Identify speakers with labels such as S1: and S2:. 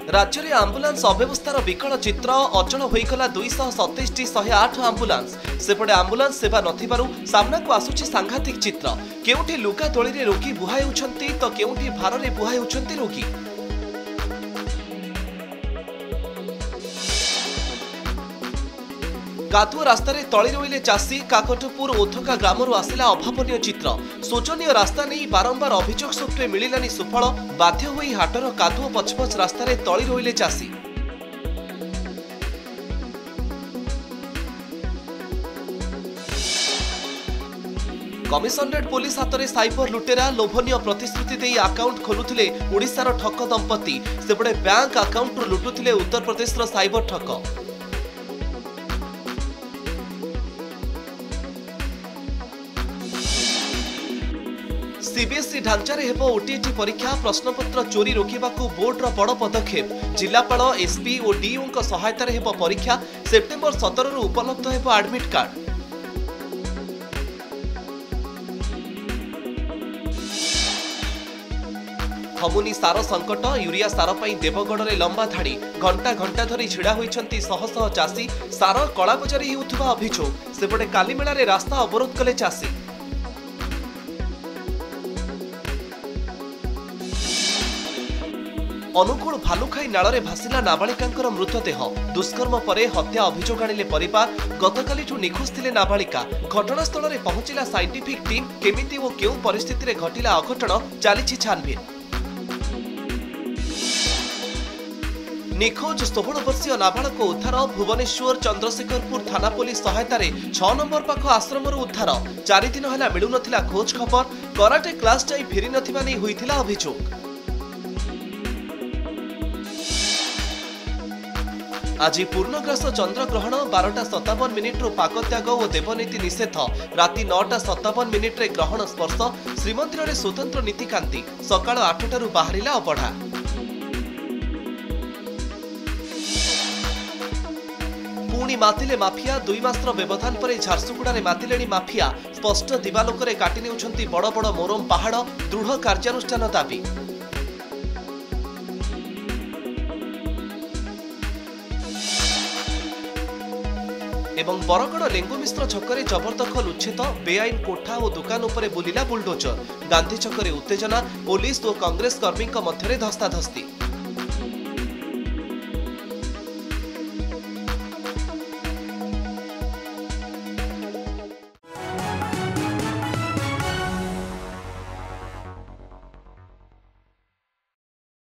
S1: राज्य में आंबुलांस अव्यवस्थार विकल चित्र अचल होईगला 227 108 आंबुलांस सेपटे आंबुलांस सेवा नथिबारु सामना को आसुछि सांघातिक चित्र। केउठी लुका तोली रे रोगी बुहाई होउछंती तो केउठी भार रे बुहाई होउछंती रोगी। कादुआ रास्ता तली रोइले चाषी काकटपुर ओथका ग्रामरू आसिला अभावनीय चित्र। शोचनीय रास्ता नहीं बारंबार अभियोग सत्वे मिलानी सुफल बाध्य होई हाटर कादुआ पछपछ रास्ता तली रोइले चाषी। कमिशनरेट पुलिस हाथ में साइबर लुटेरा लोभनीय प्रतिश्रुति दे अकाउंट खोलुथिले ओडिशार ठक दंपति सेपटे bank account लुटुथिले Uttar Pradesh cyber ठक। सीबीएसई ढांचार हेबो ओटीटी परीक्षा प्रश्नपत्र चोरी रोकवाकू बोर्डर बड़ पदक्षेप। जिलापाल एसपी और डीओ सहायतार हेबो परीक्षा। सेप्टेम्बर 17 रु उपलब्ध हेबो एडमिट कार्ड। थमुनी सार संकट यूरिया सार पई देवगढ़ में लंबा धाड़ी घंटा घंटा धरी छिड़ा होइछंती शह शह चाषी। सार कलाबजारी हेउथुबा अभियोग सेपटे कालीमेला रे रास्ता अवरोध कले चाषी। अनुगुल भालुखाई नाଳରେ भासिला नाबालिकांकर मृतदेह। दुष्कर्म परे हत्या अभियोग आनिले परिवार। गतकालिठू निखोज थिले नाबालिका। घटनास्थल में पहुंचला साइंटिफिक टीम। केमिति ओ केउ परिस्थिति रे घटिला अघटन चलीछि छानबीन। निखोज 16 वर्षीय नाबालक उद्धार। भुवनेश्वर चंद्रशेखरपुर थाना पुलिस सहायतार 6 नंबर पाख आश्रमर उद्धार। 4 दिन है मिलू नथिला खोज खबर। कराटे क्लास जाई फेरी नथिबा नै होइथिला अभियोग। आज पूर्णग्रास चंद्रग्रहण 12:57 पाकत्याग और देवनीति निषेध। राति 9:57 ग्रहण स्पर्श। श्रीमंदिर में स्वतंत्र नीतिकांति। सकाळ 8टारू बाहरिला अबढ़ा। पुणी मातिले माफिया। 2 मासर व्यवधान पर झारसुगुड़ा मातिले माफिया। स्पष्ट दिवालोक काटि नेउछंती बड़ बड़ मोरम पहाड़। दृढ़ कार्यानुष्ठान दाबी। एवं बरगड़ लेंगु मिश्र छकरे जबरदखल उच्छेद। बेआईन कोठा और दुकान उपरे बुलिला बुलडोजर। गांधी छकरे उत्तेजना। पुलिस और कांग्रेस कर्मी मध्य धस्ताधस्ती।